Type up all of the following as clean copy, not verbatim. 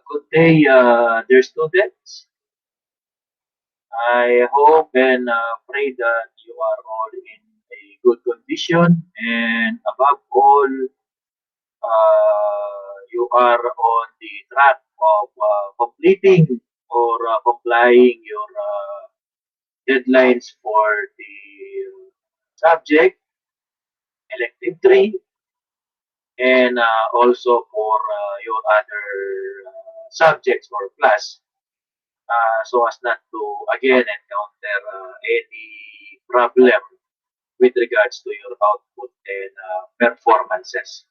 Good day, dear students. I hope and pray that you are all in a good condition, and above all, you are on the track of completing or complying your deadlines for the subject, elective 3, and also for your other subjects or class, so as not to again encounter any problem with regards to your output and performances.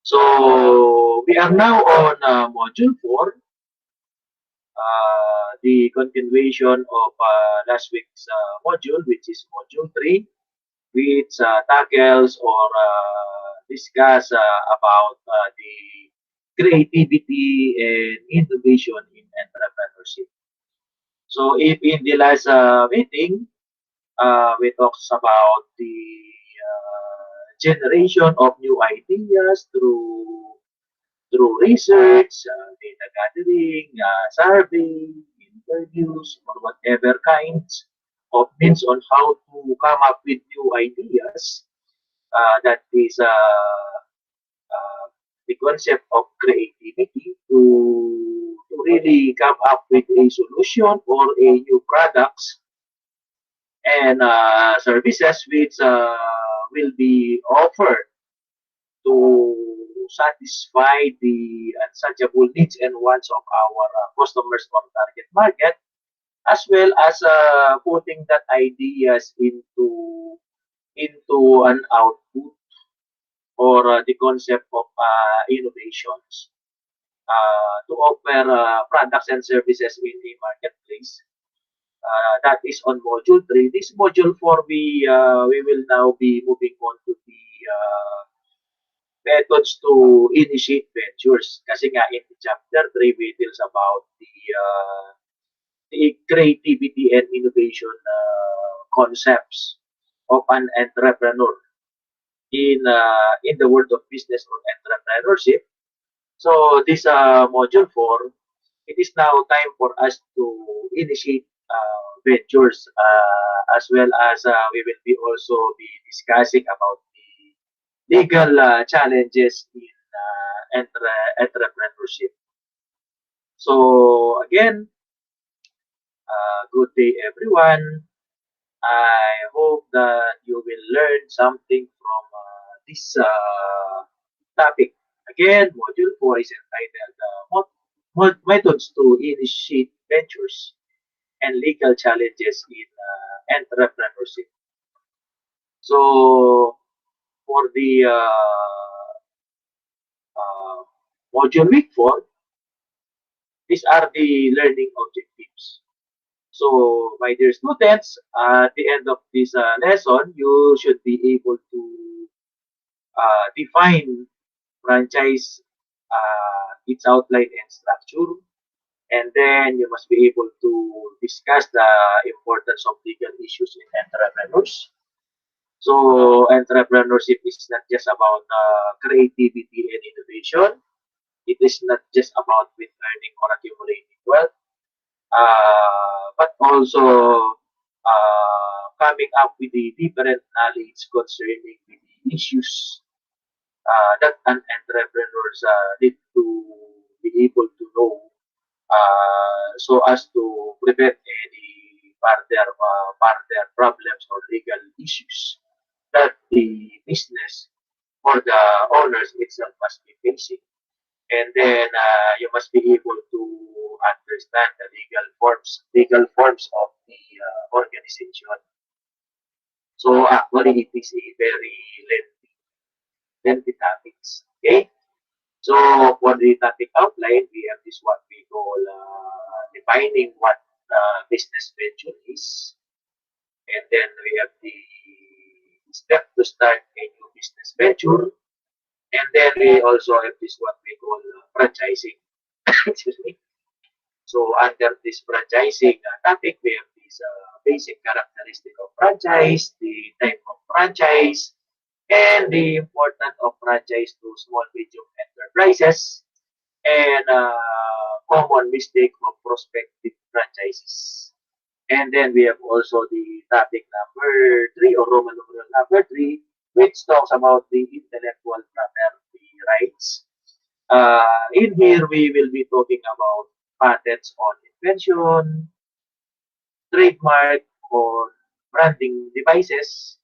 So we are now on module 4, the continuation of last week's module, which is module 3, which tackles or discuss about the creativity and innovation in entrepreneurship. So if in the last meeting, we talked about the generation of new ideas through research, data gathering, survey, interviews, or whatever kinds of means on how to come up with new ideas. That is the concept of creativity to really come up with a solution or a new products and services which will be offered to satisfy the unsatiable needs and wants of our customers or target market, as well as putting that ideas into an output or the concept of innovations to offer products and services in the marketplace. That is on module 3. This module 4, we will now be moving on to the methods to initiate ventures. Kasi nga in chapter 3, we deals about the creativity and innovation concepts of an entrepreneur in the world of business or entrepreneurship. So this module 4, it is now time for us to initiate ventures, as well as we will be also be discussing about the legal challenges in entrepreneurship. So again, good day everyone. I hope that you will learn something from this topic. Again, module 4 is entitled Methods to Initiate Ventures and Legal Challenges in Entrepreneurship. So, for the module week 4, these are the learning objectives. So, my dear students, at the end of this lesson, you should be able to define franchise, its outline and structure, and then you must be able to discuss the importance of legal issues in entrepreneurs. So entrepreneurship is not just about creativity and innovation. It is not just about with earning or accumulating wealth, but also coming up with the different knowledge concerning the issues that an entrepreneurs need to be able to know, so as to prevent any further problems or legal issues that the business or the owners itself must be facing. And then you must be able to understand the legal forms of the organization. So actually, it is a very lengthy topics. Okay. So for the topic outline, we have this what we call defining what business venture is, and then we have the step to start a new business venture, and then we also have this what we call franchising. Excuse me. So under this franchising topic, we have this basic characteristic of franchise, the type of franchise, and the importance of franchise to small medium enterprises, and common mistake of prospective franchises. And then we have also the topic number three or Roman numeral number three, which talks about the intellectual property rights. In here, we will be talking about patents on invention, trademark on branding devices,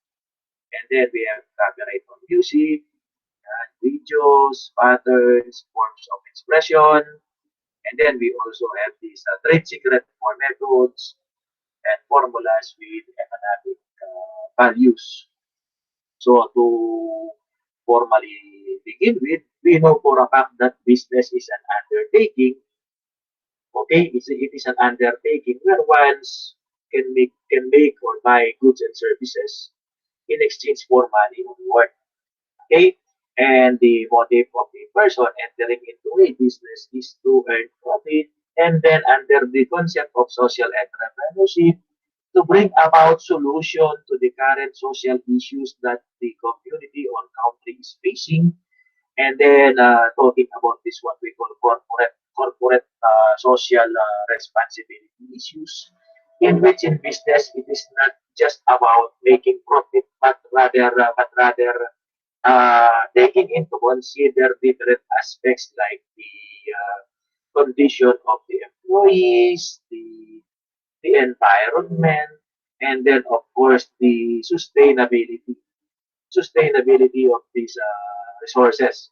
and then we have copyright on music, videos, patterns, forms of expression, and then we also have these trade secret for methods and formulas with economic values. So to formally begin with, we know for a fact that business is an undertaking. Okay, it is an undertaking where ones can make or buy goods and services in exchange for money or reward. Okay, and the motive of the person entering into a business is to earn profit, and then under the concept of social entrepreneurship, to bring about solution to the current social issues that the community or country is facing, and then talking about this what we call corporate social responsibility issues, in which in business it is not just about making profit, but rather taking into consider different aspects like the condition of the employees, the environment, and then of course the sustainability of these resources.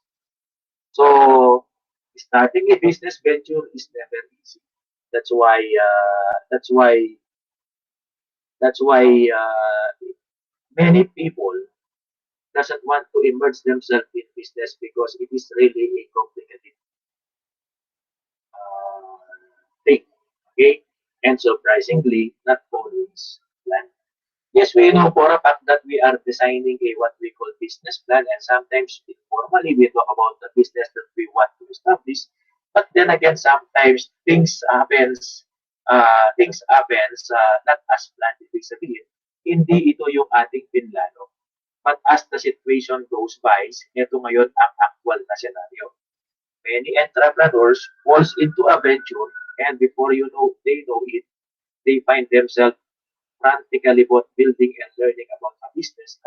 So starting a business venture is never easy. That's why many people doesn't want to immerse themselves in business because it is really a complicated uh, thing. Okay, and surprisingly, not always planned. Yes, we know for a fact that we are designing a what we call business plan, and sometimes informally we talk about the business that we want to establish. But then again, sometimes not as planned. Ibig sabihin, hindi ito yung ating pinlano. But as the situation goes by, ito ngayon ang actual na scenario. Many entrepreneurs falls into a venture, and before they know it, they find themselves practically both building and learning about a business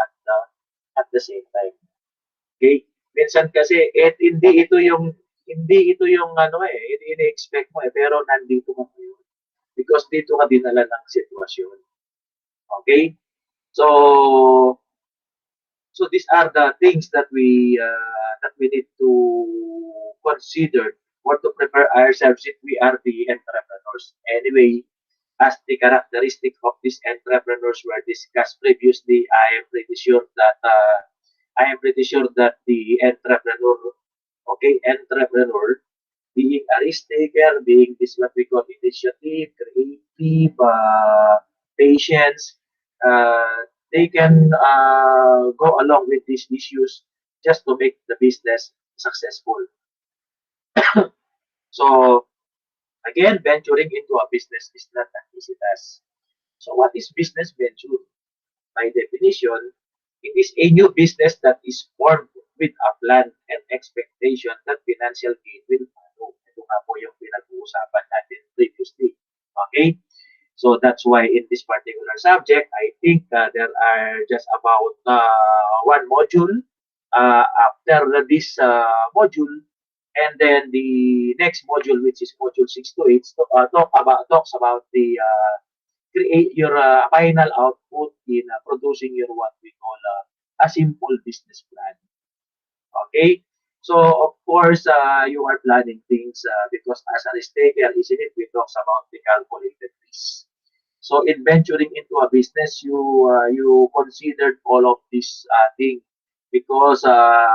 at the same time. Okay? Minsan kasi hindi ito yung ano hindi ini-expect mo pero nandito ka ngayon because dito ka dinala ng sitwasyon. Okay? So these are the things that we need to consider or to prepare ourselves if we are the entrepreneurs. Anyway, as the characteristic of these entrepreneurs were discussed previously, I am pretty sure that the entrepreneur, being a risk taker, being this what we call initiative, creative, patience, they can go along with these issues just to make the business successful. So again, venturing into a business is not an easy task. So what is business venture? By definition, it is a new business that is formed with a plan and expectation that financial gain will follow. Ito nga po yung pinag-uusapan natin previously. Okay? So that's why in this particular subject, I think there are just about one module after this module, and then the next module, which is module 6 to 8, talks about the create your final output in producing your what we call a simple business plan. Okay, so of course you are planning things because as a risk taker, isn't it? We talks about the calculated risk. So in venturing into a business, you considered all of these things because uh,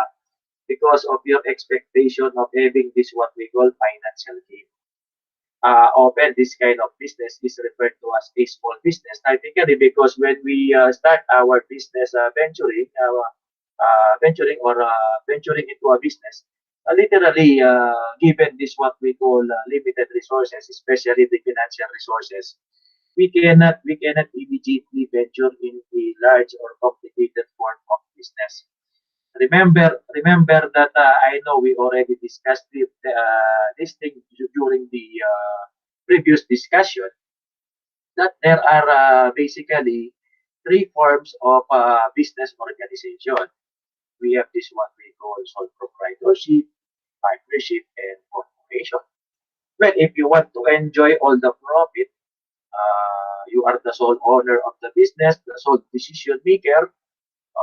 because of your expectation of having this what we call financial gain. Often this kind of business is referred to as a small business. Typically, because when we start our business venturing into a business, literally given this what we call limited resources, especially the financial resources, we cannot immediately venture in a large or complicated form of business. Remember that I know we already discussed this thing during the previous discussion, that there are basically three forms of business organization. We have this what we call sole proprietorship, partnership, and corporation. Well, if you want to enjoy all the profit, you are the sole owner of the business, the sole decision maker.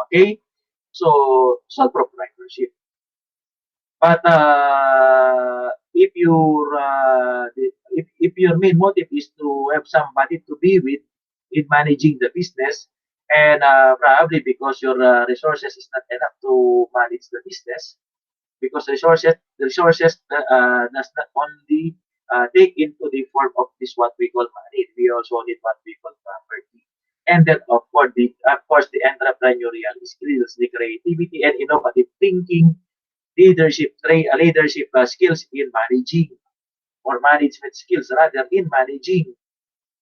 Okay, so sole proprietorship. But if your main motive is to have somebody to be with in managing the business, and probably because your resources is not enough to manage the business, because resources does not only take into the form of this what we call money. We also need what we call property, and then of course the entrepreneurial skills, the creativity and innovative thinking, leadership skills in managing, or management skills rather in managing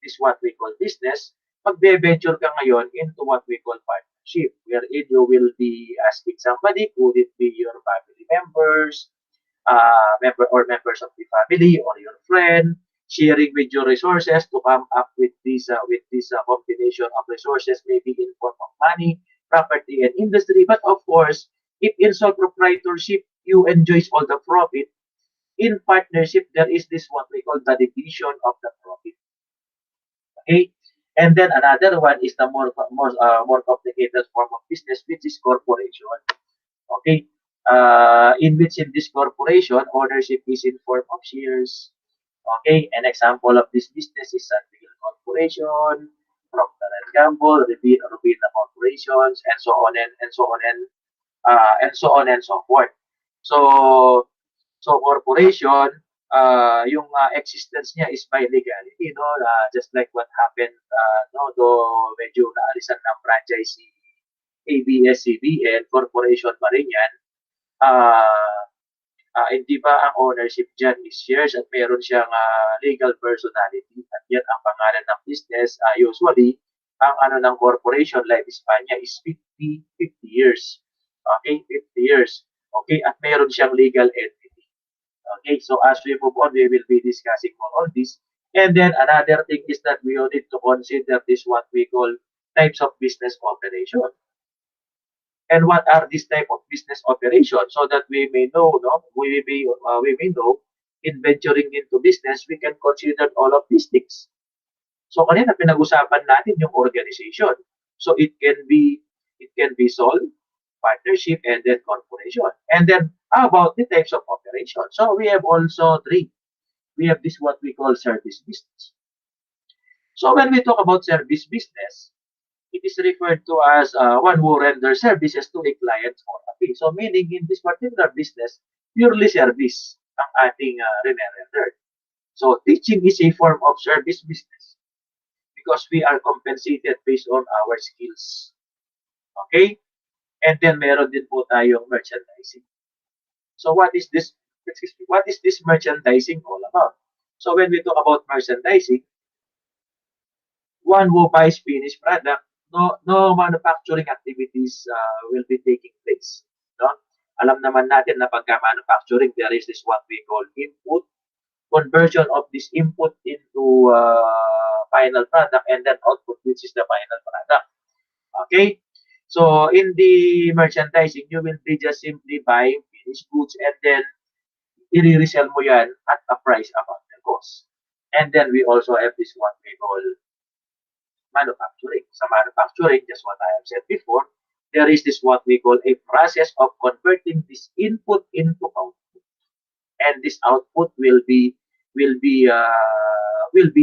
this what we call business. Magbe-venture ka ngayon into what we call partnership, wherein you will be asking somebody, could it be your family members, members of the family or your friend, sharing with your resources to come up with this combination of resources, maybe in form of money, property, and industry. But of course, if in sole proprietorship you enjoys all the profit, in partnership there is this what we call the division of the profit. Okay, and then another one is the more complicated form of business, which is corporation. Okay, in which in this corporation, ownership is in form of shares. Okay, an example of this business is Sunwheel Corporation, Procter and Gamble, Rubina Corporations, and so on and so on and so on and so forth. So, so corporation, yung existence niya is by legality, no? Just like what happened, no, do medyo naalisan ng franchise si ABS-CBN, corporation pa rin yan. Ah, hindi ba ang ownership dyan is shares at meron siyang legal personality at yan ang pangalan ng business. Usually, ang ano ng corporation lifespan niya is 50 years. Okay, 50 years. Okay, at meron siyang legal entity. Okay, so as we move on, we will be discussing more on this. And then another thing is that we need to consider this what we call types of business operation. And what are these type of business operations, so that we may know, no, we may know in venturing into business, we can consider all of these things. So kanina pinag-usapan natin yung organization. So it can be sole, partnership, and then corporation. And then how about the types of operation? So we have also three. We have this what we call service business. So when we talk about service business, it is referred to as one who renders services to a client for a fee. So meaning in this particular business, purely service ang ating render. So teaching is a form of service business because we are compensated based on our skills. Okay? And then meron din po tayong merchandising. So what is this merchandising all about? So when we talk about merchandising, one who buys finished product, no manufacturing activities will be taking place. No? Alam naman natin na pagka manufacturing, there is this what we call input, conversion of this input into final product, and then output, which is the final product. Okay? So in the merchandising, you will be just simply buying finished goods and then i-resell mo yan at a price above the cost. And then we also have this what we call manufacturing. Sa manufacturing, just what I have said before, there is this what we call a process of converting this input into output, and this output will be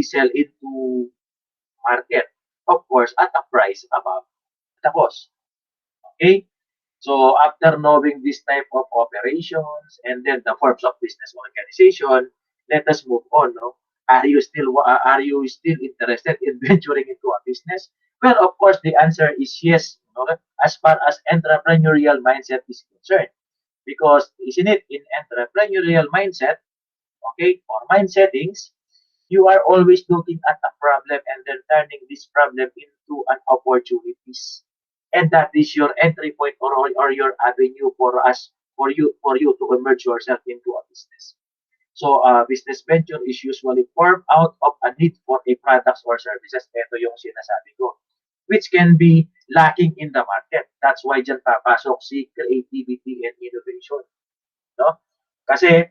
sell into market, of course, at a price above the cost. Okay. So after knowing this type of operations and then the forms of business organization, let us move on. No? Are you still interested in venturing into a business? Well, of course, the answer is yes. No? As far as entrepreneurial mindset is concerned, because isn't it in entrepreneurial mindset, okay, or mind settings, you are always looking at a problem and then turning this problem into an opportunities. and that is your entry point or your avenue for you to emerge yourself into a business. So, business venture is usually formed out of a need for a products or services. Ito yung sinasabi ko, which can be lacking in the market. That's why dyan papasok si creativity and innovation. No? Kasi,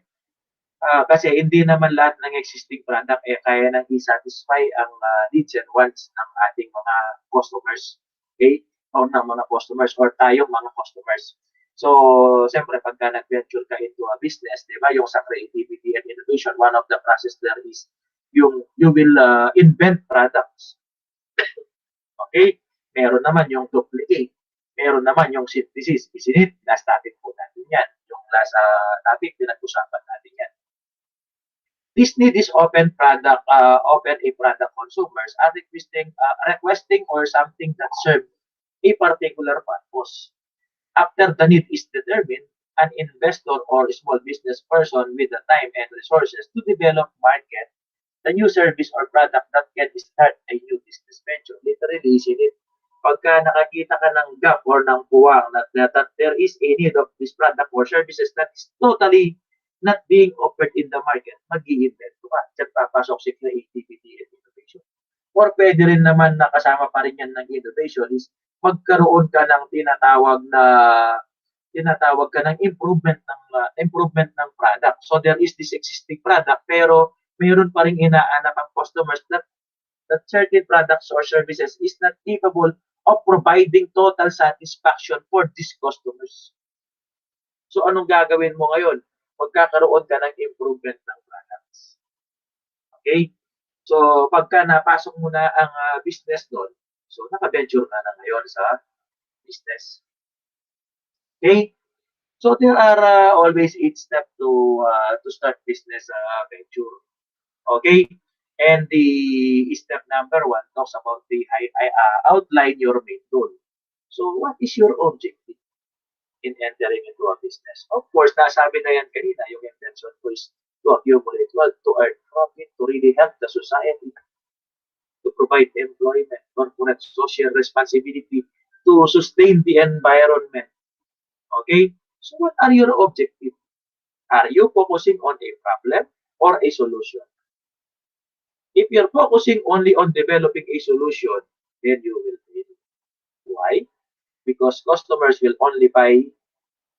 kasi hindi naman lahat ng existing product kaya nang i-satisfy ang needs and wants ng ating mga customers. Okay? O ng mga customers or tayong mga customers. So, siyempre, pagka nag-venture ka into a business, di ba, yung sa creativity and innovation, one of the process there is you will invent products. Okay? Meron naman yung duplicate. Meron naman yung synthesis. Isinit, last topic po natin yan. Yung last topic, pinag-usapan natin yan. This need is often a product consumers are requesting or something that serves a particular purpose. After the need is determined, an investor or small business person with the time and resources to develop market the new service or product that can start a new business venture. Literally, isn't it? Pagka nakakita ka ng gap or ng puwang that there is a need of this product or services that is totally not being offered in the market, mag-i-invent ka. Diyan papasok si creativity and innovation. Or pwede rin naman na kasama pa rin yan ng innovation is magkaroon ka ng tinatawag ka ng improvement ng product. So there is this existing product pero mayroon pa ring inaanap ang customers that certain products or services is not capable of providing total satisfaction for these customers. So anong gagawin mo ngayon? Magkakaroon ka ng improvement ng products. Okay? So pagka napasok mo na ang business doon, so naka-venture ka na ngayon sa business. Okay? So there are always 8 steps to start business venture. Okay? And the step number 1 talks about the outline your main goal. So what is your objective in entering into a business? Of course, nasabi na yan kanina, yung intention ko is to accumulate wealth, to earn profit, to really help the society, to provide employment, corporate social responsibility, to sustain the environment. Okay? So what are your objectives? Are you focusing on a problem or a solution? If you're focusing only on developing a solution, then you will fail. Why? Because customers will only buy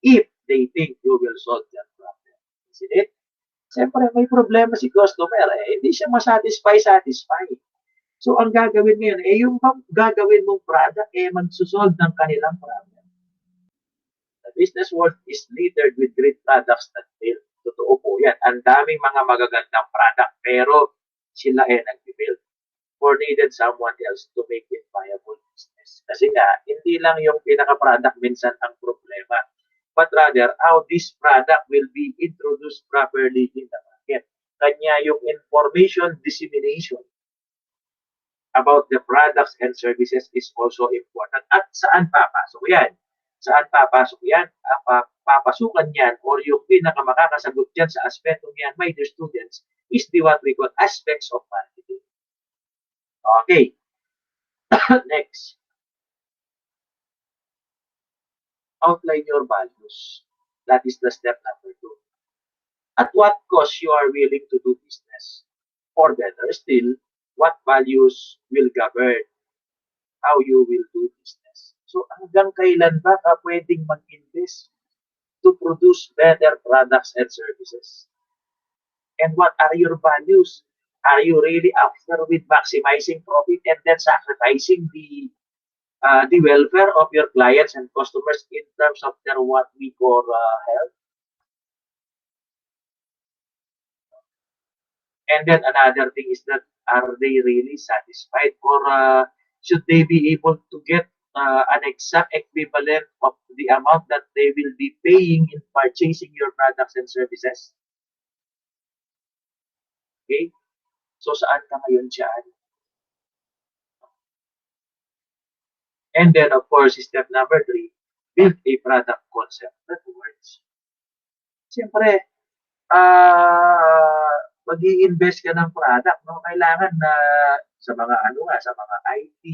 if they think you will solve their problem. Isn't it? Siyempre, may problema si customer, hindi siya satisfy. So, ang gagawin ngayon, yung gagawin mong product, magsusolve ng kanilang problem. The business world is littered with great products that fail. Totoo po yan. Ang daming mga magagandang product, pero sila nag-build or needed someone else to make it viable business. Kasi nga, hindi lang yung pinaka-product minsan ang problema, but rather how this product will be introduced properly in the market. Kanya yung information dissemination about the products and services is also important. At saan papasok yan? Saan papasok yan? Papasukan yan or yung pinakamakakasagot yan sa aspetong yan, my dear students, is what we call aspects of marketing. Okay. Next. Outline your values. That is the step number 2. At what cost you are willing to do business? Or better still, what values will govern how you will do business? So hanggang kailan ba ka pwedeng mag-invest to produce better products and services? And what are your values? Are you really after with maximizing profit and then sacrificing the welfare of your clients and customers in terms of their what we call health? And then another thing is that are they really satisfied or should they be able to get an exact equivalent of the amount that they will be paying in purchasing your products and services? Okay? So saan ka ngayon dyan? And then, of course, step number 3, build a product concept that works. Siyempre, mag-i-invest ka ng product, no? Kailangan na sa mga sa mga IT,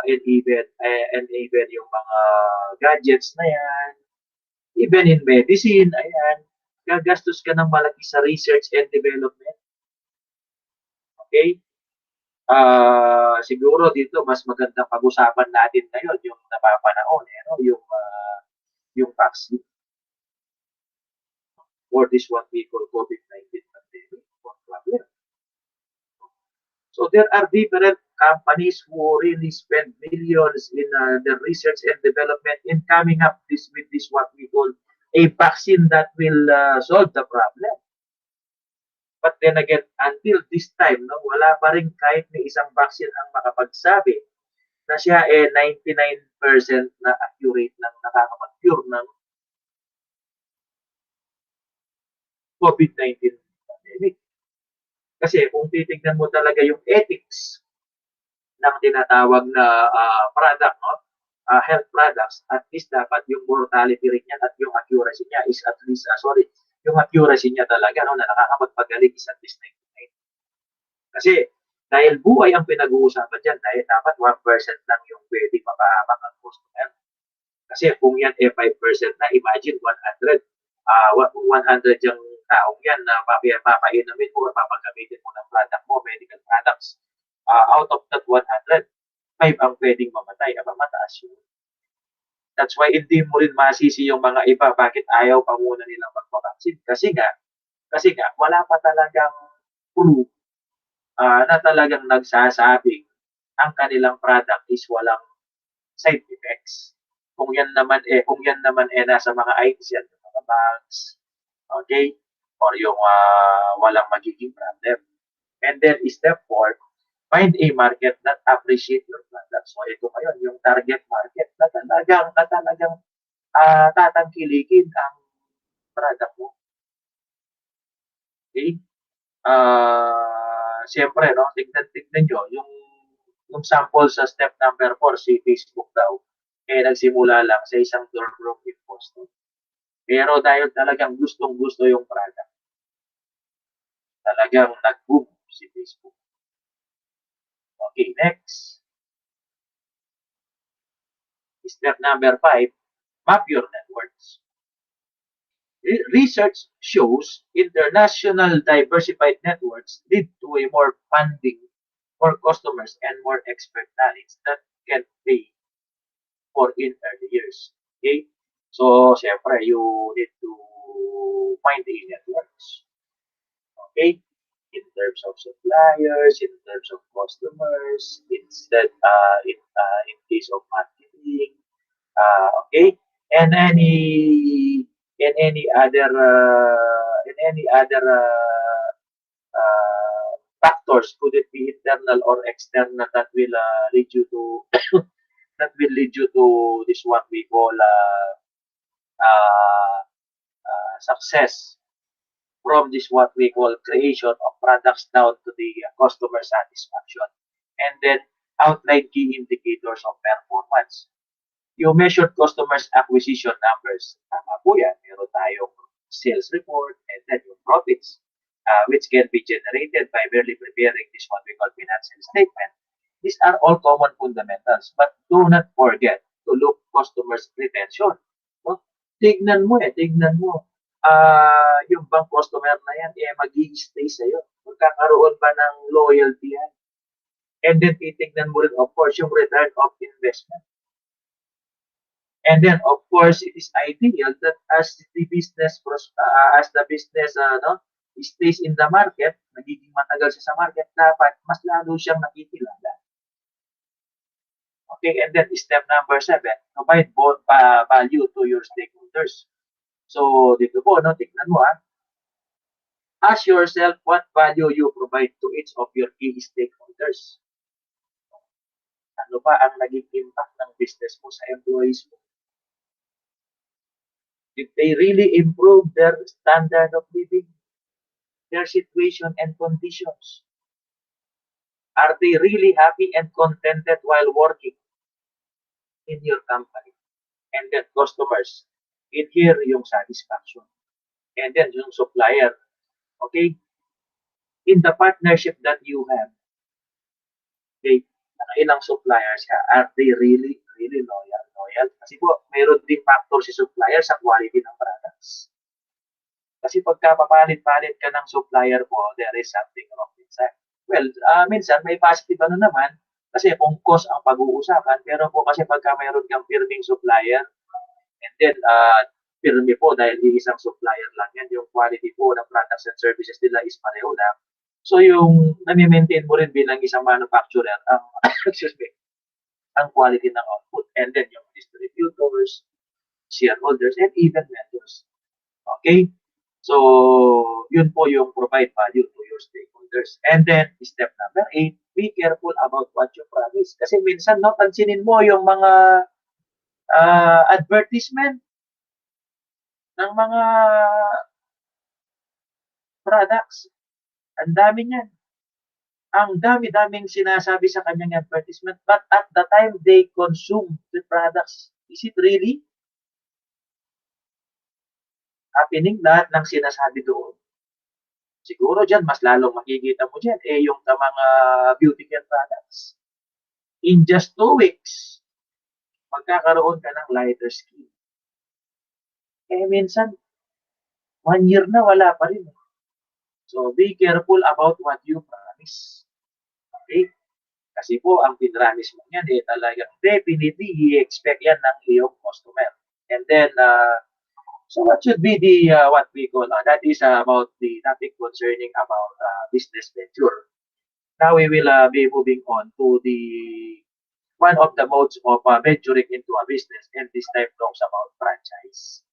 and even yung mga gadgets na yan, even in medicine, ayan, gagastos ka ng malaki sa research and development. Okay? Siguro dito mas magandang pag-usapan natin ngayon yung napapanahon, no? Yung vaccine or this what we call COVID-19 pandemic or problem. So there are different companies who really spend millions in the research and development in coming up with this what we call a vaccine that will solve the problem. But then again, until this time, no, wala pa rin kahit may isang vaccine ang makapagsabi na siya 99% na accurate ng nakakapag-cure ng COVID-19 pandemic. Kasi kung titignan mo talaga yung ethics ng tinatawag na product, no? Health products, at least dapat yung mortality rate niya at yung accuracy niya is at least, yung accuracy niya talaga, no, na nakakapagpagaling is at least 99. Kasi dahil buhay ang pinag-uusapan dyan, dahil dapat 1% lang yung pwede mapahamak ang customer. Kasi kung yan 5% na, imagine 100. 100 yung taong yan na papainumin mo or papagamitin mo ng product mo, medical products. Out of that 100, 5 ang pwedeng mamatay. Mataas yun. That's why hindi mo rin masisi yung mga iba bakit ayaw pa muna nilang magpapaksin. Kasi nga, wala pa talagang proof na talagang nagsasabing ang kanilang product is walang side effects. Kung yan naman nasa mga items yan, mga bags, okay? Or yung walang magiging problem. And then step 4, find a market that appreciate your product. So ito ngayon, yung target market na talagang tatangkilikin ang product mo. Okay? Siyempre, no, tignan nyo, yung sample sa step number 4, si Facebook daw, nagsimula lang sa isang door imposter. Pero dahil talagang gustong-gusto yung product, talagang nag-boom si Facebook. Okay, next. Step number 5, map your networks. Research shows international diversified networks lead to a more funding for customers and more expert knowledge that can pay for in early years. Okay? So, siyempre, you need to find the networks. Okay? In terms of suppliers, in terms of customers, in case of marketing, okay, and any other factors, could it be internal or external, that will lead you to this what we call success from this what we call creation of products down to the customer satisfaction. And then outline key indicators of performance. You measured customers acquisition numbers. Tama po yan. Meron tayong sales report and then yung profits, which can be generated by merely preparing this what we call financial statement. These are all common fundamentals, but do not forget to look customers retention. So, tignan mo. Yung bang customer na yan, mag-i-stay sa'yo. Magkakaroon ba ng loyalty yan? And then, titignan mo rin, of course, yung return of investment. And then, of course, it is ideal that as the business stays in the market, nagiging matagal siya sa market, dapat mas lalo siyang nakikilala. Okay, and then step number 7, provide both value to your stakeholders. So, dito po, no, tignan mo, ask yourself what value you provide to each of your key stakeholders. Ano ba ang naging impact ng business mo sa employees mo? Did they really improve their standard of living, their situation and conditions? Are they really happy and contented while working in your company? And then customers, in here yung satisfaction. And then yung supplier, okay? In the partnership that you have, okay, ilang suppliers ka, are they really, really loyal? Loyal? Kasi po, mayroon din factor si supplier sa quality ng products. Kasi pagka papalit-palit ka ng supplier mo, there is something wrong minsan. Well, minsan may positive ano naman, kasi kung cost ang pag-uusapan, pero po kasi pagka mayroon kang firming supplier, and then firme po dahil iisang supplier lang yan, yung quality po ng products and services nila is pareho lang. So yung nami-maintain mo rin bilang isang manufacturer ang excuse me, ang quality ng output, and then yung distributors, shareholders, and even vendors. Okay? So, yun po yung provide value to your stakeholders. And then, step number 8, be careful about what you promise. Kasi minsan, no, pansinin mo yung mga advertisement ng mga products. Ang dami niyan. Ang dami-daming sinasabi sa kanyang advertisement, but at the time they consume the products, is it really happening lahat ng sinasabi doon? Siguro dyan, mas lalong makikita mo dyan, yung sa mga beauty care products. In just 2 weeks, magkakaroon ka ng lighter skin. Minsan, 1 year na wala pa rin. So, be careful about what you promise. Okay? Kasi po, ang pinramis mo yan, talagang definitely, i-expect yan ng iyong customer. And then, so what should be the, what we call, that is about the topic concerning about business venture. Now, we will be moving on to the one of the modes of venturing into a business, and this time talks about franchise.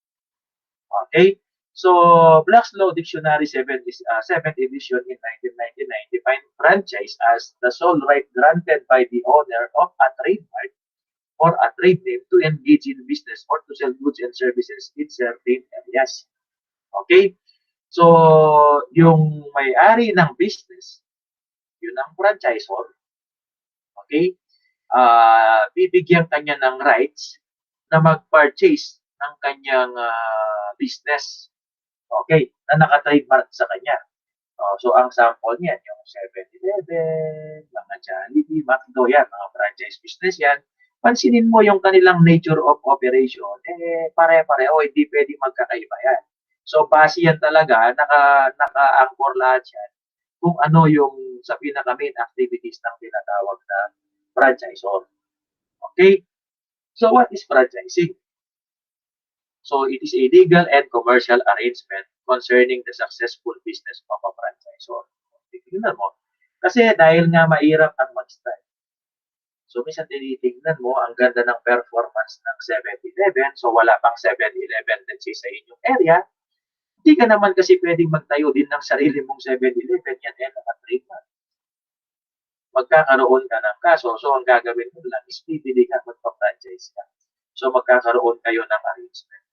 Okay? So, Black's Law Dictionary 7th edition in 1999 defined franchise as the sole right granted by the owner of a trademark or a trade name to engage in business or to sell goods and services in certain areas. Okay? So, yung may-ari ng business, yun ang franchisor. Okay? Bibigyan kanya ng rights na mag-purchase ng kanyang business. Okay? Na naka-trademark sa kanya. So, ang sample niyan, yung 7-Eleven, mga Jollibee, McDo, yan, mga franchise business yan. Pansinin mo yung kanilang nature of operation, pare-pareho, hindi pwede magkakaiba yan. So, base yan talaga, naka-anchor lahat yan kung ano yung sa pinaka-main activities ng tinatawag na franchisor. Okay? So, what is franchising? So, it is a legal and commercial arrangement concerning the successful business of a franchisor. Tingnan mo. Kasi dahil nga mahirap ang mag-start. So, minsan tinitingnan mo, ang ganda ng performance ng 7-Eleven. So, wala pang 7-Eleven, let's say, sa inyong area. Hindi ka naman kasi pwedeng magtayo din ng sarili mong 7-Eleven. Yan, naka-trademark. Magkakaroon ka ng kaso. So, ang gagawin mo lang is pipili ka, magpa-franchise ka. So, magkakaroon kayo ng arrangement.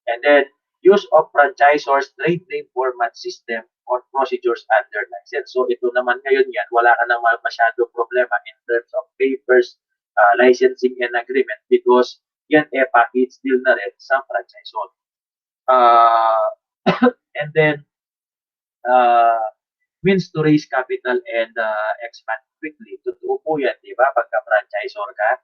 And then, use of franchisor's trade name format system or procedures under license. So, ito naman ngayon yan, wala ka nang masyado problema in terms of papers, licensing and agreement because yan package deal na rin sa franchisor. And then, means to raise capital and expand quickly. Totoo po yan, di ba? Pagka-franchisor ka,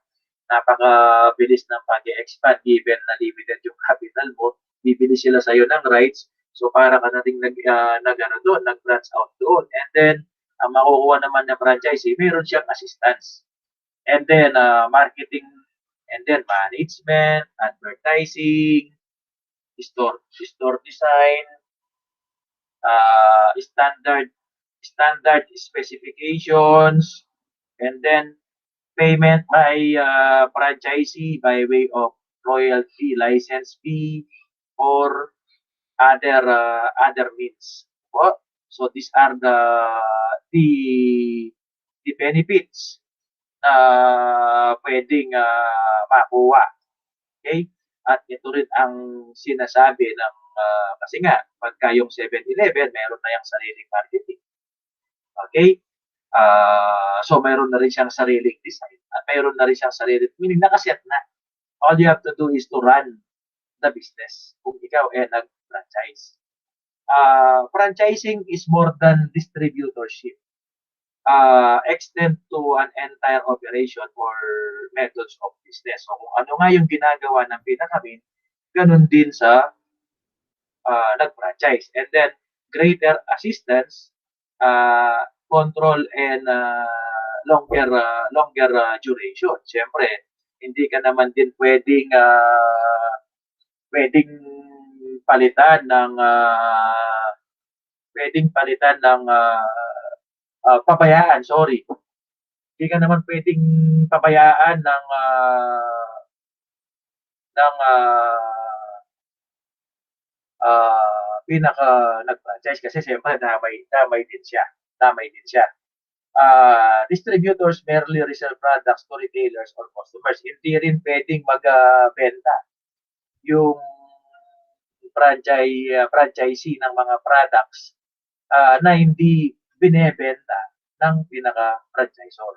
napakabilis ng pag-expand given na limited yung capital mo, bibili sila sa'yo ng rights, so para ka nating nag-branch out doon. And then, ang makukuha naman ng franchisee, mayroon siyang assistance. And then, marketing, and then management, advertising, store design, standard specifications, and then payment by franchisee by way of royalty, license fee, or other means. So these are the benefits na pwedeng makuha. Okay? At ito rin ang sinasabi ng kasi nga, pagka yung 7-Eleven, meron na yung sariling marketing. Okay? So, meron na rin siyang sariling design. At meron na rin siyang sariling, meaning nakaset na. All you have to do is to run the business kung ikaw nag-franchise. Franchising is more than distributorship. extend to an entire operation or methods of business. So kung ano nga yung ginagawa ng pinaka-main, ganun din sa nag-franchise. And then, greater assistance, control, and longer duration. Siyempre, hindi ka naman din pwedeng palitan ng pabayaan, sorry. Hindi ka naman pwedeng pabayaan ng pinaka nag-franchise kasi siyempre damay din siya. Distributors merely resell products to retailers or customers. Hindi rin pwedeng magbenta yung franchisee ng mga products na hindi binebenta ng pinaka-franchisor.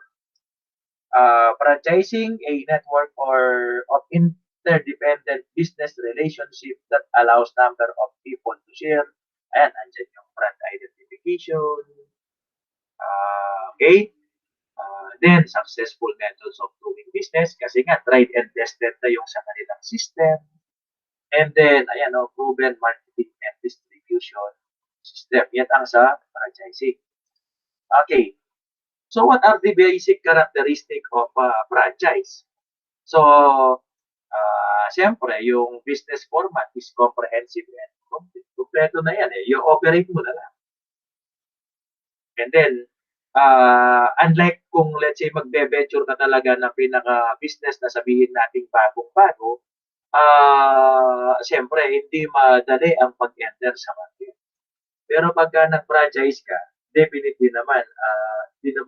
Franchising a network or of interdependent business relationship that allows number of people to share. Ayan, andyan yung brand identification. Okay? Then, successful methods of doing business kasi nga, tried and tested na yung sa kanilang system. And then, ayan o, proven marketing and distribution system. Yan ang sa franchising. Okay. So, what are the basic characteristic of franchise? So, siyempre, yung business format is comprehensive and complete. Kompleto na yan eh. You operate mo na lang. And then, unlike kung let's say magbe-venture ka talaga ng pinaka-business na sabihin nating bagong-bago, siyempre, hindi madali ang pag-enter sa market. Pero pagka nag-franchise ka, definitely naman,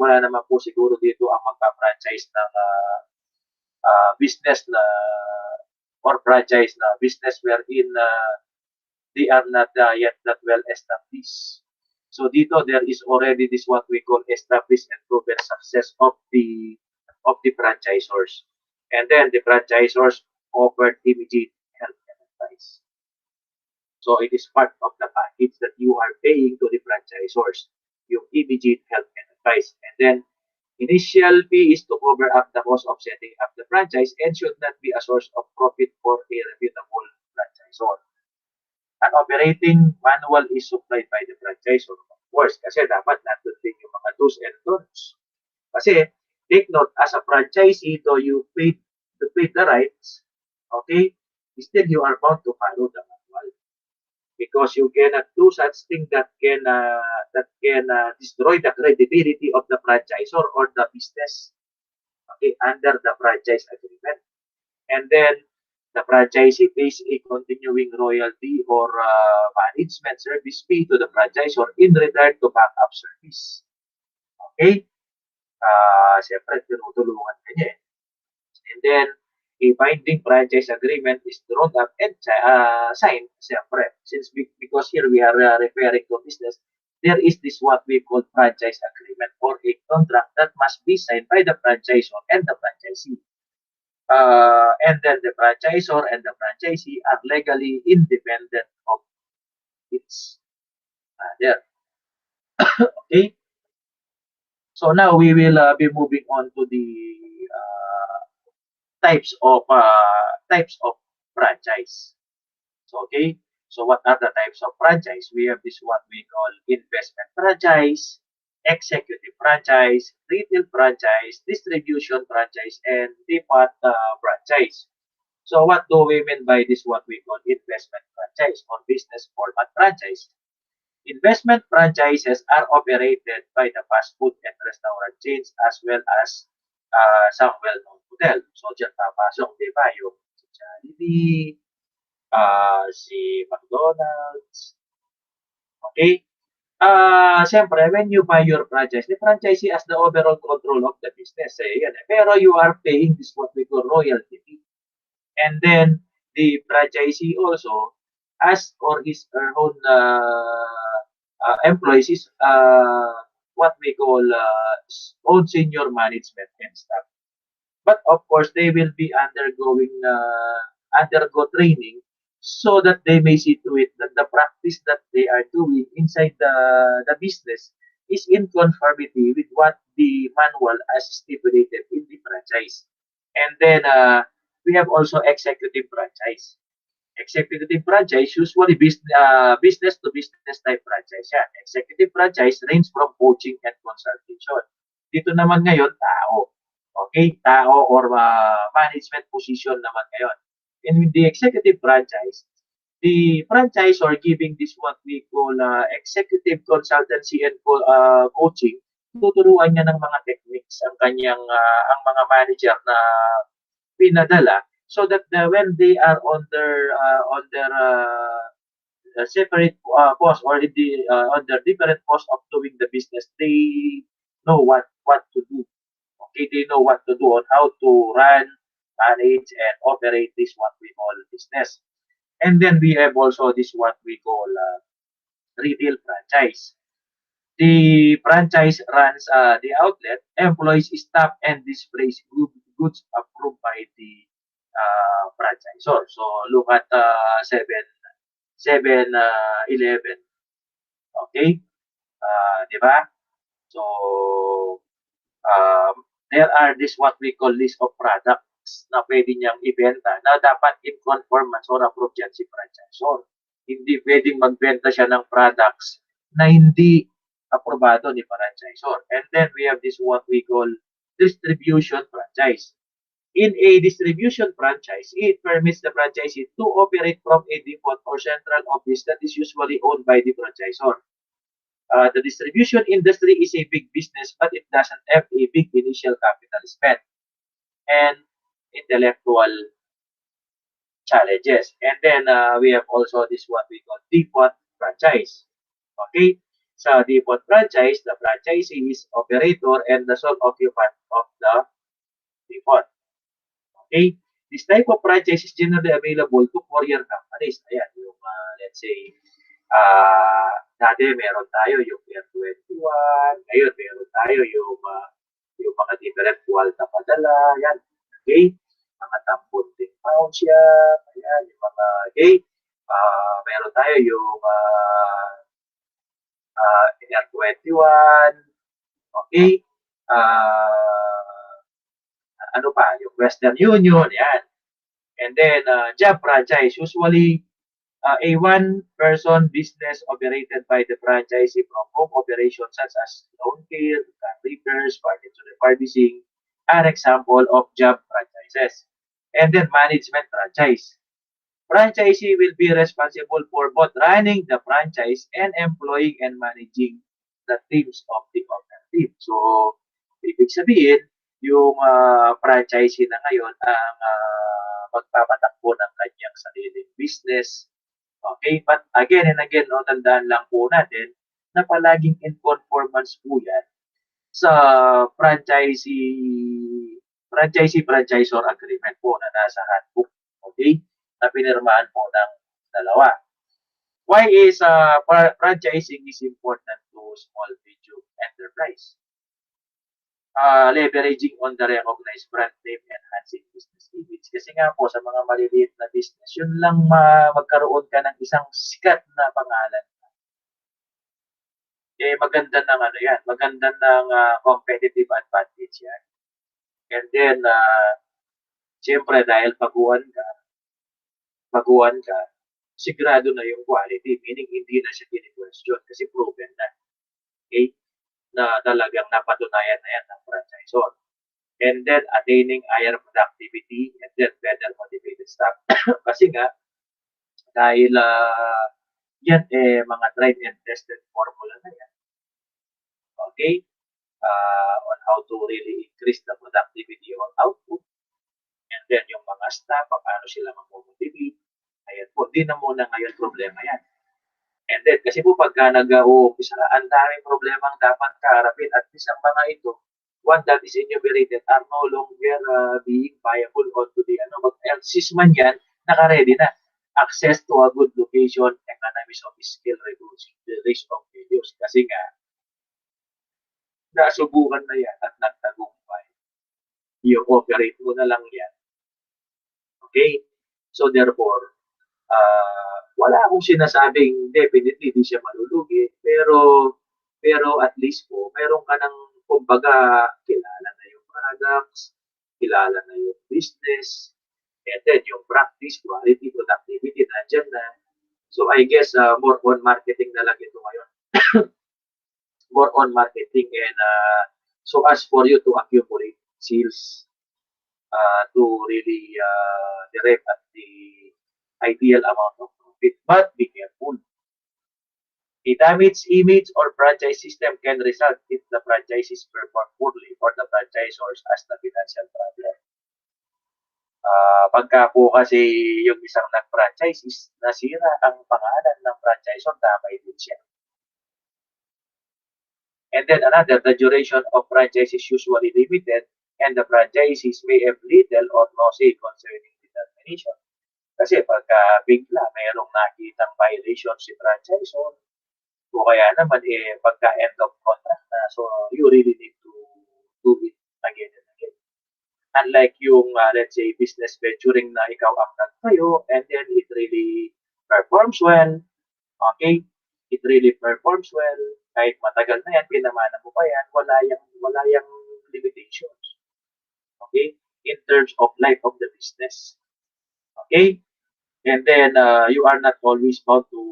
wala naman po siguro dito ang magpa-franchise ng business na or franchise na business wherein they are not yet that well established. So dito there is already this what we call established and proven success of the franchisors. And then the franchisors offered immediate help and advice. So it is part of the package that you are paying to the franchisors, yung immediate help and advice. And then initial fee is to cover up the cost of setting up the franchise and should not be a source of profit for a reputable franchisor. An operating manual is supplied by the franchisor, of course, kasi dapat natin din yung mga do's and don'ts. Kasi, take note, as a franchisee, though you paid the rights, okay, still you are bound to follow the manual. Because you cannot do such thing that can destroy the credibility of the franchisor or the business, okay, under the franchise agreement. And then, the franchisee pays a continuing royalty or management service fee to the franchisor in return to backup service. Okay? Siyempre, tinutulungan ka niya. And then, a binding franchise agreement is drawn up and signed, siyempre. Because here we are referring to business, there is this what we call franchise agreement or a contract that must be signed by the franchisor and the franchisee. And then the franchisor and the franchisee are legally independent of its other. Okay? So now we will be moving on to the types of franchise. So okay, so what are the types of franchise? We have this what we call investment franchise, executive franchise, retail franchise, distribution franchise, and depot franchise. So what do we mean by this what we call investment franchise or business format franchise? Investment franchises are operated by the fast food and restaurant chains as well as some well-known hotel. So dyan papasok, di ba, yung si Jollibee, si McDonald's. Okay? Siyempre, when you buy your franchise, the franchisee has the overall control of the business. Yan, pero you are paying this what we call royalty fee. And then, the franchisee also has or his own employees is what we call own senior management and staff. But of course, they will be undergo training so that they may see to it that the practice that they are doing inside the business is in conformity with what the manual as stipulated in the franchise. And then we have also executive franchise. Executive franchise, usually business to business type franchise yan. Executive franchise range from coaching and consultation. Dito naman ngayon, tao. Okay? Tao or management position naman ngayon. And with the executive franchise, the franchisor giving this what we call executive consultancy and coaching, tuturuan niya ng mga techniques ang kanyang ang mga manager na pinadala so that when they are on their separate post or on their different post of doing the business, they know what to do. Okay, they know what to do on how to run, manage, and operate this what we call business. And then we have also this what we call retail franchise. The franchise runs the outlet, employs staff, and displays goods approved by the franchisor. So look at 7-Eleven. Okay? Di ba? So, there are this what we call list of products na pwede niyang ibenta na dapat in conformance or approved yan si franchisor. Hindi pwedeng magbenta siya ng products na hindi aprobado ni franchisor. And then we have this what we call distribution franchise. In a distribution franchise, it permits the franchisee to operate from a depot or central office that is usually owned by the franchisor. The distribution industry is a big business, but it doesn't have a big initial capital spent and intellectual challenges. And then we have also this what we call depot franchise. Okay, so depot franchise, the franchisee is operator and the sole occupant of the depot. Okay, this type of franchise is generally available to courier companies. Ayan, yung let's say dati meron tayo yung Air 21, ngayon meron tayo yung mga different fuel na padala, yan. Okay? Mga tambunting pounds yan, ayan, yung mga, okay? Meron tayo yung Air 21, okay? Ano pa? Yung Western Union, yan. And then, job franchise, usually a one-person business operated by the franchisee from home operations such as lawn care, car repairs, furniture refurbishing are example of job franchises. And then management franchise. Franchisee will be responsible for both running the franchise and employing and managing the teams of the owner team. So, ibig sabihin, yung franchisee na ngayon ang magpapatakbo ng kanyang sariling business. Okay, but again and again, no, tandaan lang po natin na palaging in conformance po yan sa franchisor agreement po na nasa handbook. Okay, na pinirmahan po ng dalawa. Why is franchising is important to small medium enterprise? Leveraging on the recognized brand name, enhancing business image. Kasi nga po, sa mga maliliit na business, yun lang magkaroon ka ng isang sikat na pangalan. Eh, maganda ng ano yan, maganda ng competitive advantage yan. And then, siyempre, dahil baguhan ka, sigurado na yung quality, meaning hindi na siya kini-question kasi proven na. Okay? Na talagang napatunayan na yan ng franchisor. And then attaining higher productivity and then better motivated staff. Kasi nga, dahil yan mga tried and tested formula na yan. Okay? On how to really increase the productivity or output. And then yung mga staff, paano sila mag-motivate. Ayan po, di na muna ngayon problema yan. And then, kasi po pagka nag-uumpisa, ang daming problema ang dapat kaharapin at least ang mga ito, one that is enumerated are no longer being viable onto the since man yan, naka-ready na. Access to a good location, economies of scale, reducing the risk of failures. Kasi nga, nasubukan na yan at nagtagumpay. I-operate mo na lang yan. Okay? So therefore, wala akong sinasabing definitely di siya malulugi, pero Pero at least po, meron ka ng, kumbaga, kilala na yung products, kilala na yung business, and then yung practice, quality, productivity, nandyan na. So I guess more on marketing na lang ito ngayon. More on marketing and so as for you to accumulate sales to really derive at the ideal amount of profit. But be careful. A damaged image or franchise system can result if the franchises perform poorly or the franchisors as the financial problem. Pagka po kasi yung isang nag-franchise is nasira ang pangalan ng franchisor, damay din siya. And then another, the duration of franchise is usually limited and the franchises may have little or no say concerning the termination. Kasi pagka bigla mayroong nakitang violation si franchisor, o kaya naman pagka end of contract na, so you really need to do it again and again. Unlike yung, let's say, business venturing na ikaw ang nagtayo and then it really performs well, okay? It really performs well. Kahit matagal na yan, pinamana mo pa yan, wala yung limitations. Okay? In terms of life of the business. Okay? And then you are not always bound to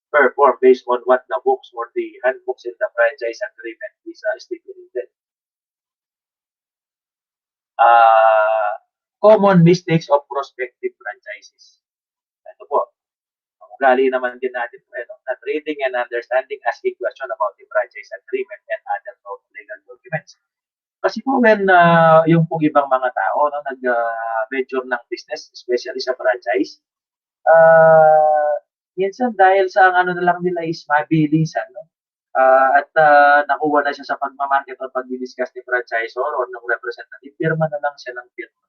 perform based on what the books or the handbooks in the franchise agreement is stipulated. Common mistakes of prospective franchises. Ito po, ugali naman din natin po, not reading and understanding, asking question about the franchise agreement and other legal documents. Kasi po when yung pong ibang mga tao nag-venture ng business, especially sa franchise, minsan dahil sa ano na lang nila is mabilisan, no? At nakuha na siya sa pagmamarket o pag-discuss ni franchisor or ng representative, pirma na lang siya ng pirma.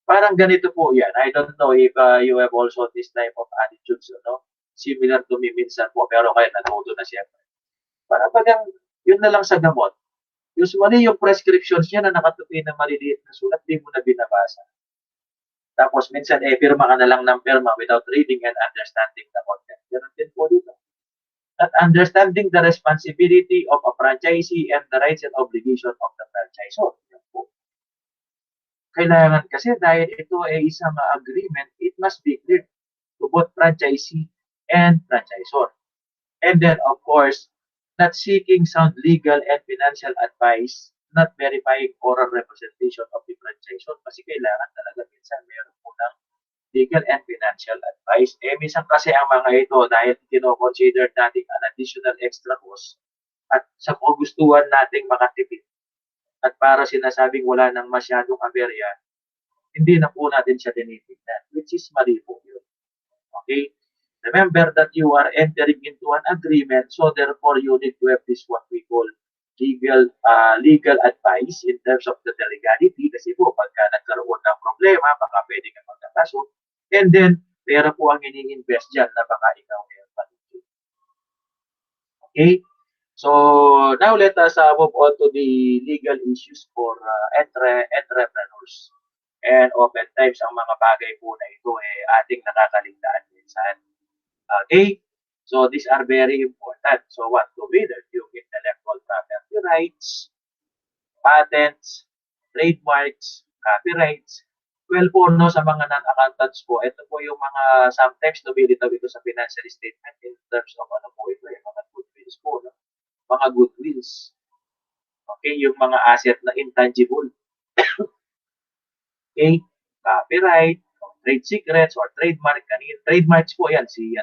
Parang ganito po yan. I don't know if you have also this type of attitudes, no? Similar to me minsan po, pero kaya natuto na siya. Parang bagang, yun na lang sa gamot. Usually, yung prescriptions niya na nakatupi na maliliit na sulat, di mo na binabasa. Tapos minsan, pirma ka na lang ng pirma without reading and understanding the content. Ganun din po dito. Not understanding the responsibility of a franchisee and the rights and obligation of the franchisor. Yan po. Kailangan kasi dahil ito ay isang agreement, it must be clear to both franchisee and franchisor. And then, of course, not seeking sound legal and financial advice, not verifying oral representation of the franchisor kasi kailangan talaga minsan meron po ng legal and financial advice. Minsan kasi ang mga ito dahil kino-consider natin an additional extra cost at sa kagustuhan nating makatipid at para sinasabing wala nang masyadong aberya, hindi na po natin siya tinitignan, which is mali po yun. Okay? Remember that you are entering into an agreement, so therefore you need to have this what we call legal advice in terms of the legality kasi po pagka nagkaroon ng problema, baka pwede kang magkakaso. And then, pera po ang ini-invest dyan na baka ikaw ay panutin. Okay? So, now let us move on to the legal issues for entrepreneurs. And oftentimes, ang mga bagay po na ito ay ating nakakaligtaan minsan. Okay? So, these are very important. So, what to be there? Yung intellectual property rights, patents, trademarks, copyrights. Well po, no, sa mga non-accountants po, ito po yung mga sometimes lumilitaw ito sa financial statement in terms of ano po ito, yung mga goodwills po, no? Mga goodwills. Okay, yung mga asset na intangible. Okay, copyright, trade secrets or trademark kanina. Trademarks po yan si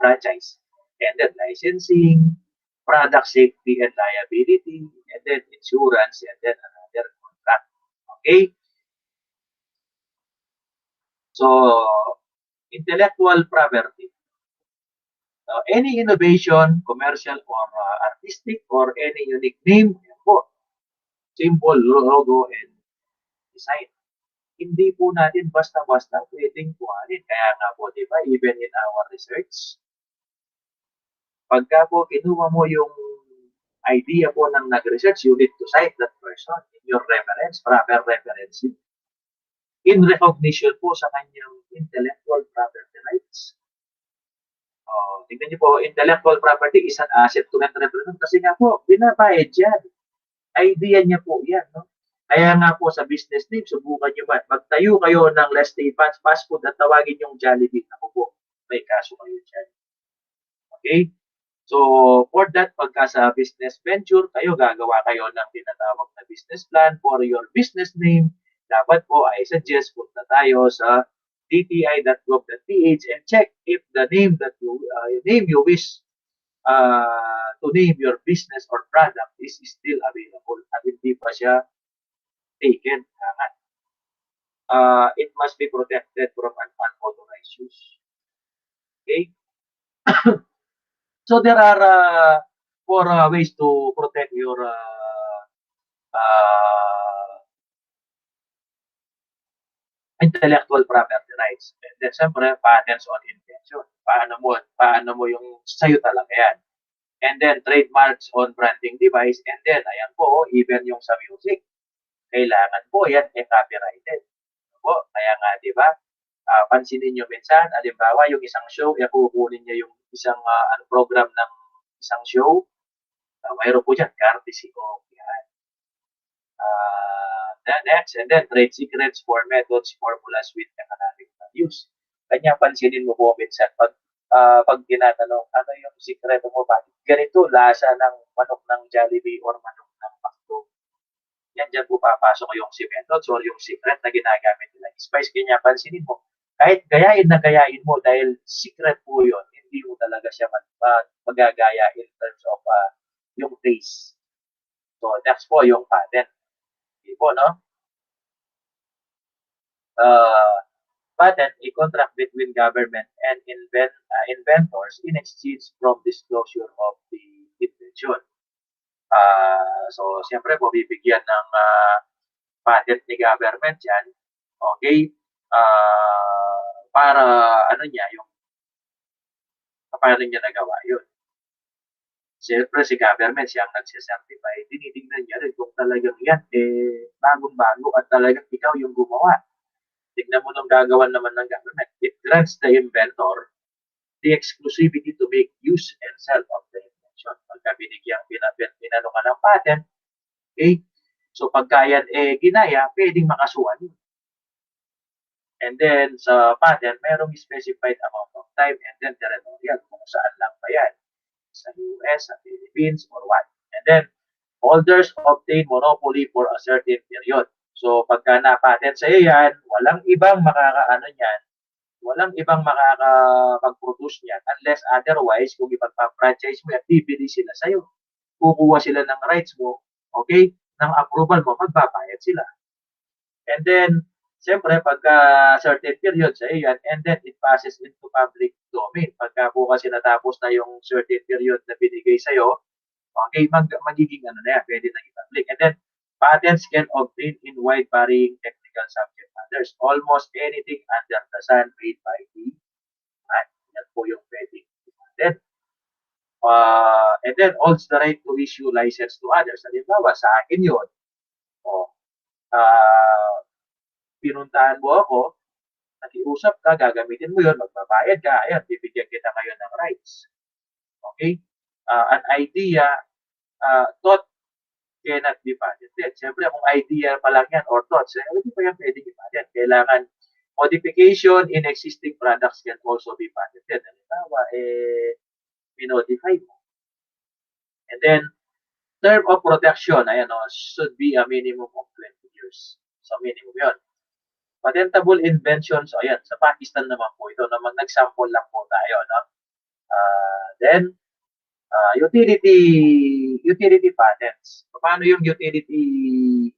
franchise. And then licensing, product safety and liability, and then insurance, and then another contract. Okay? So, intellectual property. Any innovation, commercial or artistic, or any unique name, po, symbol, logo, and design. Hindi po natin basta-basta pwedeng kuhanin. Kaya nga po, di ba, even in our research, pagka po kinuha mo yung idea po ng nag-research, you need to cite that person in your reference, proper reference, in recognition po sa kanyang intellectual property rights. Oh, tingnan niyo po, intellectual property is an asset to not represent kasi nga po, binabayad yan. Idea niya po yan. No? Kaya nga po sa business name, subukan niyo ba, magtayo kayo ng let's say fast food at tawagin yung Jollibee. Ako po, may kaso kayo dyan. Okay? So, for that, pagka sa business venture, kayo gagawa kayo ng tinatawag na business plan for your business name. Dapat po I suggest punta tayo sa dti.gov.ph and check if the name that you wish to name your business or product is still available at hindi pa siya taken. It must be protected from an unauthorized use. Okay? So there are four ways to protect your intellectual property rights. And then, siyempre, patents on invention. Paano mo yung sa'yo talaga yan. And then, trademarks on branding device. And then, ayan po, even yung sa music. Kailangan po yan copyrighted. Po, kaya nga, di ba? Pansinin nyo minsan, alimbawa, yung isang show, kukunin niya yung isang program ng isang show. Mayroon po dyan, courtesy of yan. Next, and then trade secrets for methods, formulas with economic values. Kanya pansinin mo po minsan pag tinatanong, ano yung sikreto mo, bakit ganito lasa ng manok ng Jollibee or manok ng McDo? Yan dyan po papasok yung si methods or yung secret na ginagamit nila. Spice, kanya pansinin mo. Kahit gayain na gayain mo dahil secret po yun, hindi mo talaga siya magagaya in terms of yung taste. So, that's po yung patent. Hindi po, no? Patent, a contract between government and inventors in exchange from disclosure of the invention. So, siyempre po, bibigyan ng patent ni government yan, okay, para ano niya, yung paano niya nagawa yun. Siyempre, si government, siya ang nagsisertify, tinitingnan niya rin kung talagang yan, bagong-bago at talagang ikaw yung gumawa. Tignan mo nung gagawan naman ng government. It grants the inventor the exclusivity to make use and sell of the invention. Pagka binigyang pinano ka ng patent, okay? So pagka yan ginaya, pwedeng makasuhan yun. And then sa patent, merong specified amount of time and then territorial kung saan lang ba yan. Sa US, sa Philippines, or what. And then, holders obtain monopoly for a certain period. So, pagka na-patent sa iyo yan, walang ibang makakaano niyan, walang ibang makakapag-produce niyan unless otherwise, kung ipagpa-franchise mo yan, bibili sila sa iyo. Kukuha sila ng rights mo, okay, ng approval mo, magbabayad sila. And then, siyempre, pagka certain period sa iyo yan, and then it passes into public domain. Pagka po kasi natapos na yung certain period na binigay sa iyo, okay, magiging ano na yan, pwede na i-public. And then, patents can obtain in wide varying technical subject matters. Almost anything under the sun made by the man. Yan po yung pwedeng patent. And then, holds the right to issue license to others. Halimbawa, sa akin yun, pinuntahan mo ako, nakiusap ka, gagamitin mo yun, magbabayad ka, ayan, bibigyan kita ngayon ng rights. Okay? An idea, thought cannot be patented. Siyempre, kung idea pa lang yan or thoughts, hindi pa yan pwedeng i-patent. Kailangan modification in existing products can also be patented. Halimbawa, minodify mo. And then, term of protection, ayan, should be a minimum of 20 years. So, minimum yun. Patentable inventions, ayan, sa Pakistan naman po ito, naman nag-sample lang po tayo, no? Then, utility patents. Paano yung utility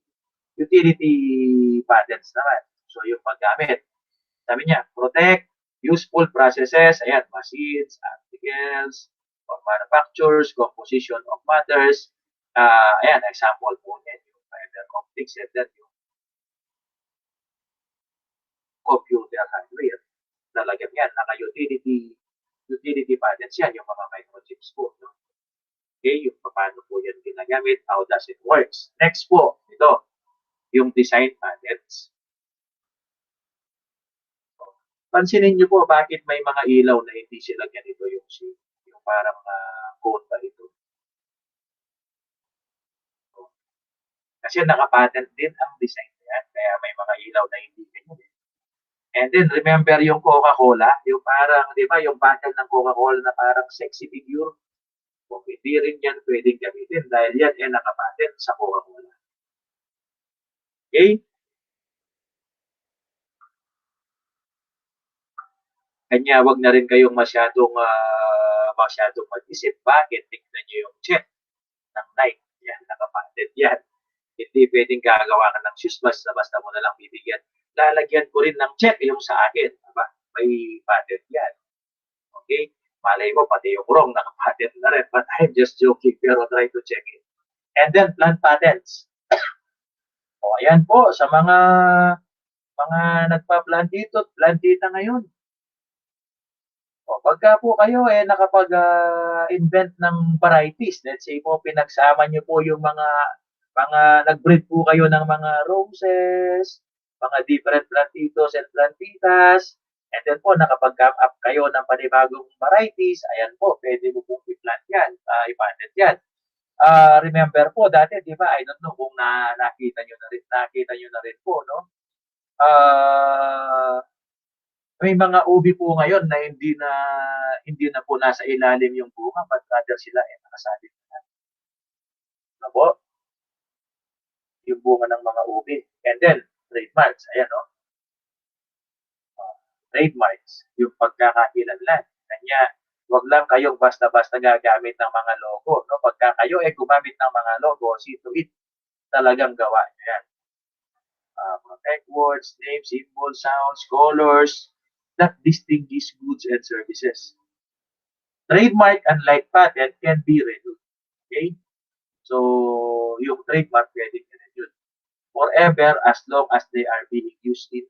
patents naman? So, yung paggamit. Sabi niya, protect useful processes, ayan, machines, articles, or manufactures, composition of matters. Ayan, example po yan, yung fiber optics, and then yung computer hardware. Talagang yan, naka-utility patents yan, yung mga microchips po. No? Okay, yung paano po yan ginagamit, how does it works. Next po, ito, yung design patents. pansinin niyo po bakit may mga ilaw na hindi sila ganito yung shape, yung parang cone ba ito. Kasi naka-patent din ang design niya, kaya may mga ilaw na hindi ganyan. And then, remember yung Coca-Cola, yung parang, di ba, yung bottle ng Coca-Cola na parang sexy figure, kung hindi rin yan pwedeng gamitin dahil yan ay naka-patent sa Coca-Cola. Okay? Kanya wag na rin kayong masyadong mag-isip. Bakit? Tignan nyo yung check ng Nike. Yan, nakapatent yan. Hindi pwedeng gagawa ka ng shoes basta mo na lang bibigyan. Lalagyan ko rin ng check yung sa akin. Diba? May patent yan. Okay? Malay mo, pati yung wrong nakapatent na rin. But I'm just joking, pero try to check it. And then, plant patents. O, ayan po, sa mga nagpa-plantito at plantita ngayon. O, pagka po kayo nakapag-invent ng varieties, let's say po pinagsama niyo po yung mga nag-breed po kayo ng mga roses, mga different plantitos and plantitas, and then po nakapag-come up kayo ng panibagong varieties, ayan po, pwede mo pong i-plant yan, i-patent yan. Remember po, dati, di ba, I don't know kung nakita nyo na rin po, no? May mga ubi po ngayon na hindi na po nasa ilalim yung bunga, but rather sila nakasabit na. Ano po? Yung bunga ng mga ubi. And then, trademarks. Ayan, no? Trademarks. Yung pagkakakilanlan. Kanya, wag lang kayong basta-basta gagamit ng mga logo. No? Pagka kayo gumamit ng mga logo, see to it, talagang gawa nyo yan. Protect words, names, symbols, sounds, colors that distinguish goods and services. Trademark, unlike patent, can be renewed. Okay? So, yung trademark pwede i-renew forever as long as they are being used in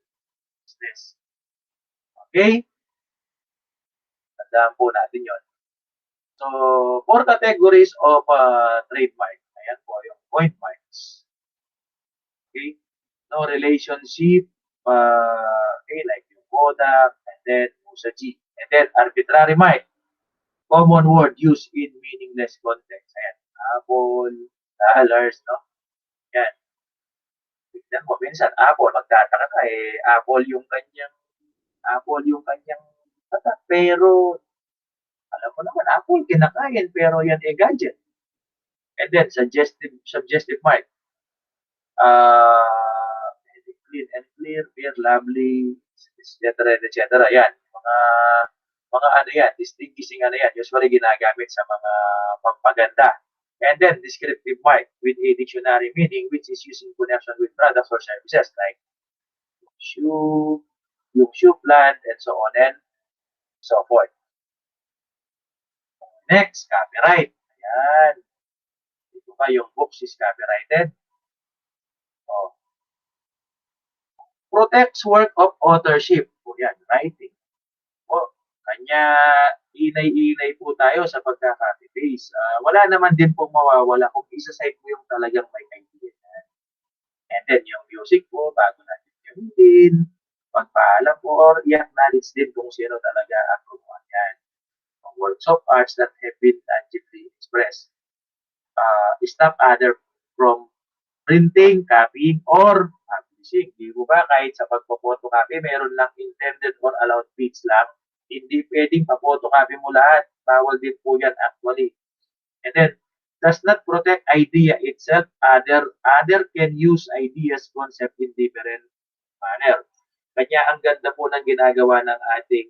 business. Okay? Tandaan po natin yon. So, 4 categories of trademark. Ayan po yung point marks. Okay? No relationship, okay, like yung Kodak, and then Musaji. And then, arbitrary mark. Common word used in meaningless context. Ayan. Apple, dollars, no? Yan. Tignan mo, minsan, Apple, magtataka ka, Apple yung kanyang tatak, pero, alam mo naman, Apple, kinakain, pero yan gadget. And then, suggestive mark. Clean and clear, fair, lovely, etc. Yan. Mga ano yan, distinguishing ano yan, usually ginagamit sa mga pampaganda. And then, descriptive mark with a dictionary meaning which is used in connection with products or services like yung shoe plant, and so on and so forth. Next, copyright. Ayan. Ito ba yung books is copyrighted? Oh. Protects work of authorship. O yan, writing. O, kanya inay-inay po tayo sa pagka-copy-paste. Wala naman din pong mawawala kung isa-site mo yung talagang may idea. And then yung music po, bago natin gamitin, pagpaalam po or i-acknowledge din kung sino talaga ang gumawa yan. Works of arts that have been tangibly expressed. Stop other from printing, copying, or publishing. Di mo ba kahit sa pagpo-photocopy, meron lang intended or allowed page lang. Hindi pwedeng pa-photocopy mo lahat. Bawal din po yan actually. And then, does not protect idea itself. Other can use ideas, concept in different manner. Kanya ang ganda po ng ginagawa ng ating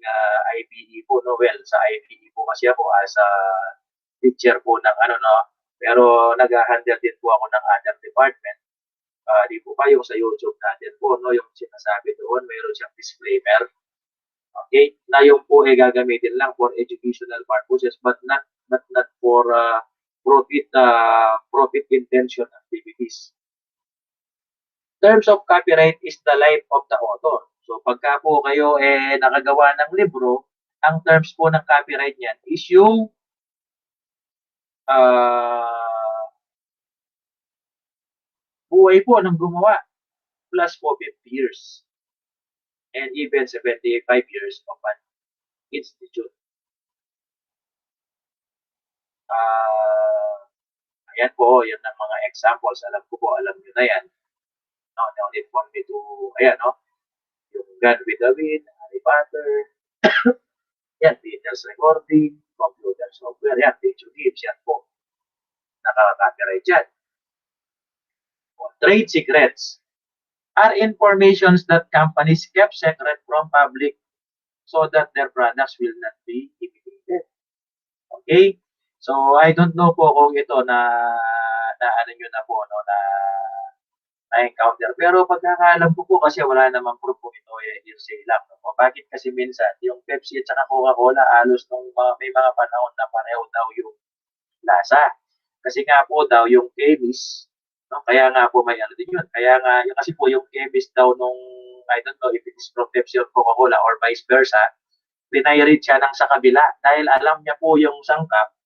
IPE po, no? Well, sa IPE po kasi ako as a teacher po ng pero nag-handle din po ako ng other department. Di po ba yung sa YouTube natin po, no? Yung sinasabi doon, mayroon siyang disclaimer. Okay? Na yung po gagamitin lang for educational purposes but not for profit intention activities. Terms of copyright is the life of the author. So pagka po kayo nakagawa ng libro, ang terms po ng copyright niyan is yung buhay po ng gumawa plus po 50 years. and even 75 years of an institute. Uh, Ayan po, yan ang mga examples. Alam ko po, alam nyo na yan. No, no need for me to, ayan, no? Yung Gone with the Wind, Harry Potter, yan, Beatles recording, computer software, yan, video games, yan po. Nakaka-copyright yan. Trade secrets are informations that companies kept secret from public so that their products will not be imitated. Okay? So, I don't know po kung ito na ano nyo na po, no, na-encounter. Pero pagkakaalam ko po kasi wala namang proof kung ito hearsay lang. No? Bakit kasi minsan, yung Pepsi at saka Coca-Cola, halos may mga panahon na pareho daw yung lasa. Kasi nga po daw yung chemist, no? Kaya nga po may ano din yun. Kaya nga, yung kasi po yung chemist daw nung, I don't know if it is from Pepsi or Coca-Cola or vice versa, pinairit siya ng sa kabila dahil alam niya po yung sangkap,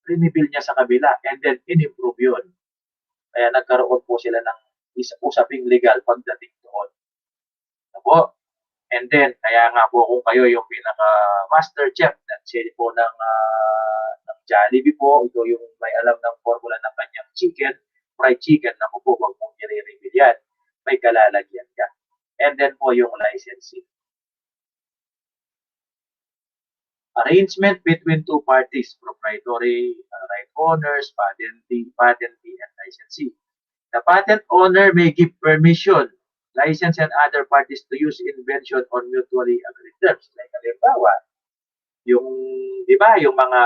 rinibil niya sa kabila and then in-improve yun. Kaya nagkaroon po sila ng usaping legal pagdating doon. Opo. And then, kaya nga po kung kayo yung pinaka-master chef at siya po ng Jollibee po, ito yung may alam ng formula ng kanyang chicken, fried chicken, naku po, wag mong i-reveal yan. May kalalagyan ka. And then po yung licensing. Arrangement between two parties, proprietary right owners, patentee, and licensee. The patent owner may give permission, license, and other parties to use invention on mutually agreed terms. Like, halimbawa, yung, di ba, yung mga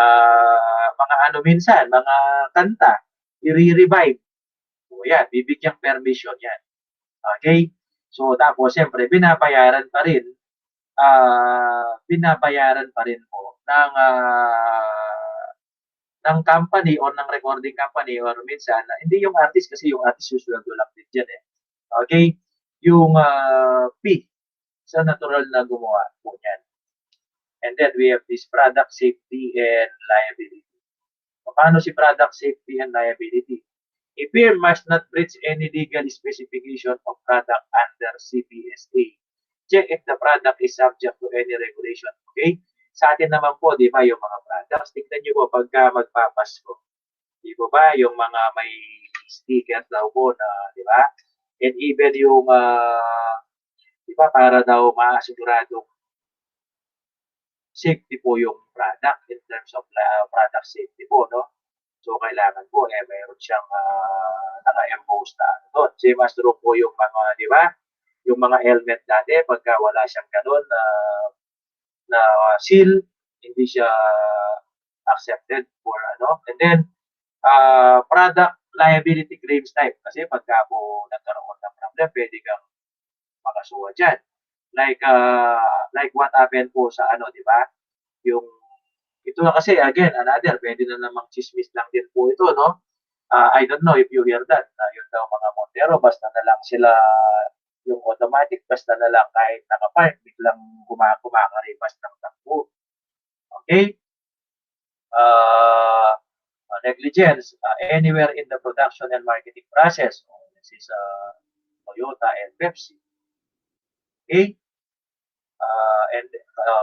ano minsan, mga kanta, i-revive. O yan, bibigyang permission yan. Okay? So, tapos, siyempre, binabayaran pa rin po ng company or ng recording company or minsan, hindi yung artist kasi yung artist usually lang din dyan eh. Okay? Yung fee sa natural na gumawa po yan. And then we have this product safety and liability. Paano si product safety and liability? A firm must not breach any legal specification of product under CPSA. Check if the product is subject to any regulation. Okay? Sa atin naman po, di ba, yung mga products, tignan nyo po pagka magpapasko. Di ba, yung mga may sticker daw po na, di ba? And even yung, di ba, para daw maasiguradong safety po yung product in terms of product safety po, no? So, kailangan po, mayroon siyang naka-emboss na ano doon. Same as true po yung mga, di ba? Yung mga helmet dati, pagka wala siyang ganun na seal, hindi siya accepted for ano. And then, product liability claims type. Kasi pagka po nagkaroon ng problem, pwede kang makasuha dyan. Like what happened po sa ano, di ba? Yung, ito na kasi, again, another, pwede na namang chismis lang din po ito, no? I don't know if you hear that. Yun daw mga Montero, basta na lang sila yung automatic, basta na lang kahit nakapark, biglang kumakaripas ng takbo. Okay? Negligence, anywhere in the production and marketing process. This is Toyota and Pepsi. Okay? And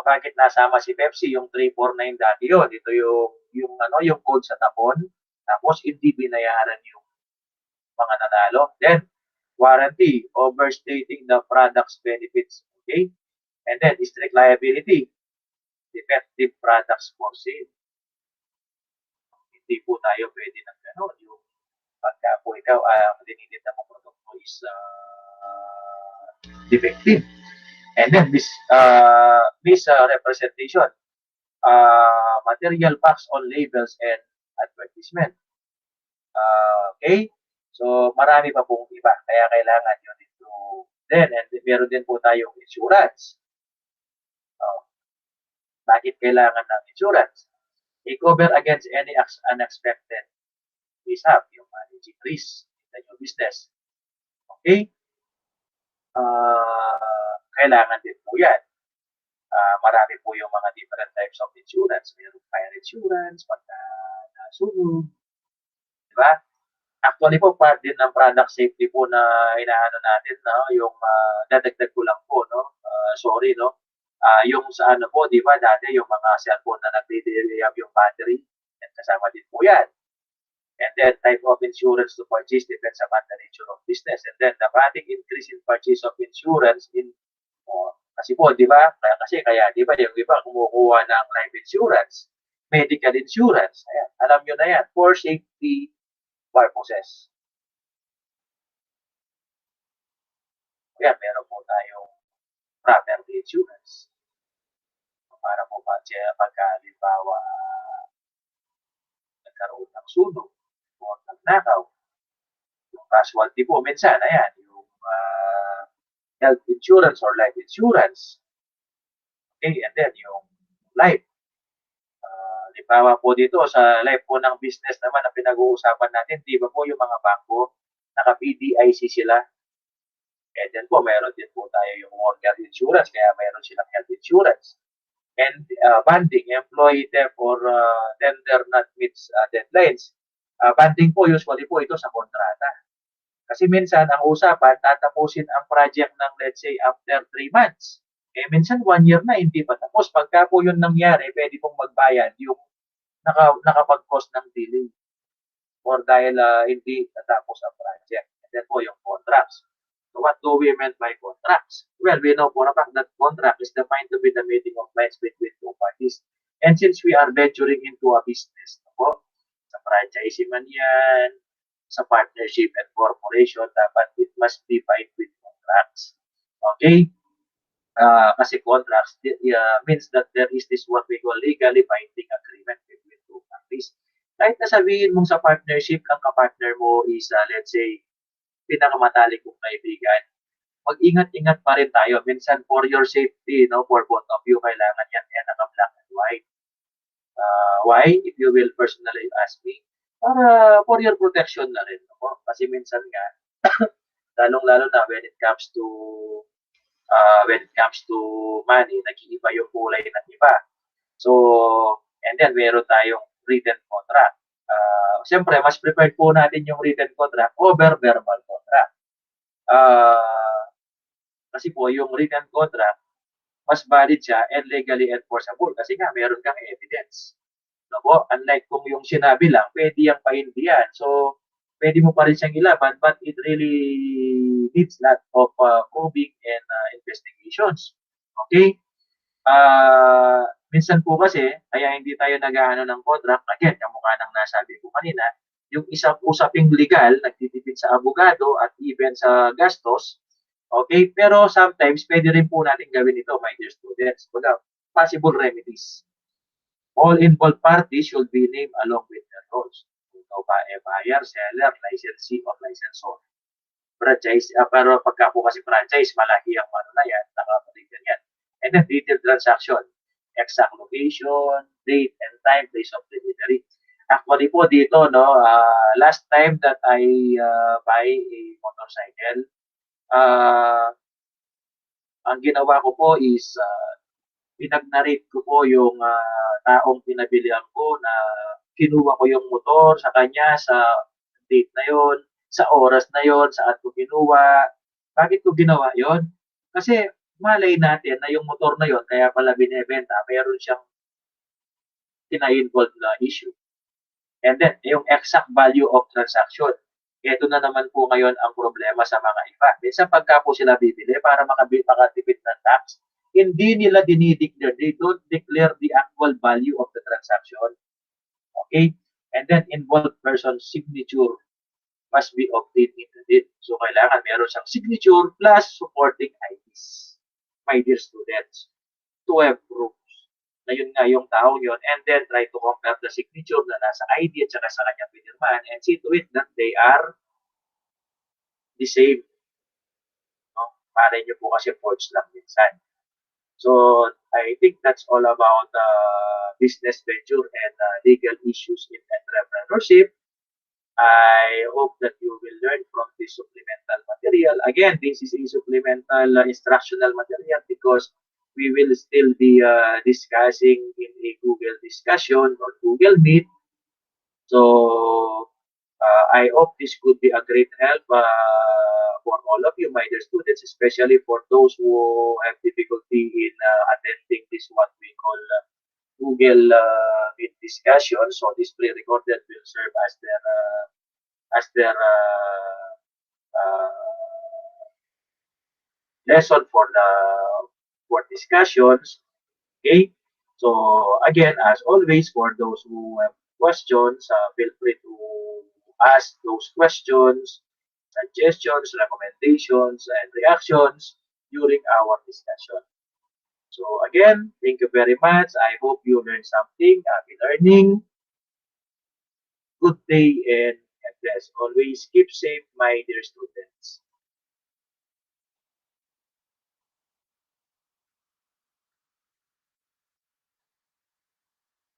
bakit nasama si Pepsi? Yung 349 dati yun. Ito yung code sa tapon. Tapos hindi binayaran yung mga nanalo. Then, warranty, overstating the product's benefits. Okay? And then, strict liability, defective products for sale. Hindi po tayo pwede ng gano'n. Yung pagka po ikaw, malinilid na mga produkto is defective. And then, misrepresentation, material facts on labels and advertisement. Okay? So, marami pa pong iba. Kaya kailangan yun dito. Then, and meron din po tayong insurance. Bakit kailangan ng insurance? I-cover against any unexpected mishap, yung managing risk in your business. Okay? Kailangan din po yan. Marami po yung mga different types of insurance. Mayroong fire insurance, pagka nasunog. Diba? Actually po, part din ng product safety po na inaano natin, no? Yung dadagdag ko lang po, no? Sorry, no? Yung sa ano po, di ba, dati yung mga cellphone na nagdi-delay yung battery, yan kasama din po yan. And then type of insurance to purchase depends upon the nature of business. And then the rapid increase in purchase of insurance kasi po, di ba? Kaya, di ba, yung iba kumukuha ng life insurance, medical insurance. Ayan, alam nyo na yan, for safety purposes. Kaya meron po tayong property insurance. Para po pagka halimbawa nagkaroon ng sunog o nagnakaw, yung casualty po, minsan, ayan, yung health insurance or life insurance. Okay, and then yung life. Halimbawa po dito sa life po ng business naman na pinag-uusapan natin, di ba po yung mga bangko, naka-PDIC sila. And then po, meron din po tayo yung worker insurance, kaya meron silang health insurance. And banding, employee theft or tender not meets deadlines. Banding po, usually po ito sa kontrata. Kasi minsan, ang usapan, tatapusin ang project ng, let's say, after 3 months. Eh, minsan 1 year na, hindi pa tapos. Pagka po yun nangyari, pwede pong magbayad yung nakapag-cause ng delay or dahil hindi natapos ang project. And then po yung contracts. So what do we mean by contracts? Well, we know for a fact that contract is defined to be the meeting of minds between two parties. And since we are venturing into a business, po, sa franchising man yan, sa partnership and corporation, dapat it must be bind with contracts. Okay? Kasi contracts means that there is this what we call legally binding agreement between two parties. Kahit na sabihin mong sa partnership, ang kapartner mo is, let's say, pinakamatalik kong kaibigan, mag-ingat-ingat pa rin tayo. Minsan, for your safety, no, for both of you, kailangan yan naka-black and white. Why? If you will personally ask me, para for your protection na rin. No? Kasi minsan nga, lalong-lalo na when it comes to money, nag-iiba yung kulay ng iba. So, and then meron tayong written contract. Siyempre, mas prepared po natin yung written contract over verbal contract. Kasi po, yung written contract, mas valid siya and legally enforceable kasi nga, meron kang evidence. No po? Unlike kung yung sinabi lang, pwede yung pahindihan. So, pwede mo pa rin siyang ilaban but it really needs lot of probing and investigations. Okay? Minsan po kasi, kaya hindi tayo nag-aano ng contract, again, kamukha ng nasabi ko kanina, yung isang usaping legal, nagtitipid sa abogado at even sa gastos, okay? Pero sometimes, pwede rin po natin gawin ito, my dear students. Possible remedies. All involved parties should be named along with their roles. Ito ba, buyer, seller, licensee, or licensor. Franchise, pero pagka po kasi franchise, malaki ang ano na yan, nakapalitan yan. And then detailed transaction, exact location, date and time, place of delivery. Actually po dito, no, last time that I buy a motorcycle, ang ginawa ko po is pinag-narrate ko po yung taong pinabilihan ko na kinuha ko yung motor sa kanya sa date na yon, sa oras na yon, saan ko kinuha. Bakit ko ginawa yon? Kasi malay natin na yung motor na yon, kaya pala binebenta, mayroon siyang ina-involved na issue. And then, yung exact value of transaction. Ito na naman po ngayon ang problema sa mga iba. Minsan pagka po sila bibili para makatipid ng tax, hindi nila dinideclare. They don't declare the actual value of the transaction. Okay? And then, involved person's signature must be obtained in the deed. So, kailangan meron siyang signature plus supporting IDs. My dear students, to have proof na yun nga yung taong yun, and then try to compare the signature na nasa ID at saka sa kanyang pinirmahan and see to it that they are the same. No? Malay nyo po kasi forged lang minsan. So, I think that's all about business venture and legal issues in entrepreneurship. I hope that you will learn from this supplemental material. Again, this is a supplemental instructional material because we will still be discussing in a Google discussion or Google Meet. So, I hope this could be a great help for all of you, my dear students, especially for those who have difficulty in attending this what we call Google Meet discussion. So this pre-recorded will serve as their lesson for discussions. Okay. So again, as always, for those who have questions, feel free to ask those questions, suggestions, recommendations, and reactions during our discussion. So again, thank you very much. I hope you learned something. Happy learning. Good day and as always, keep safe, my dear students.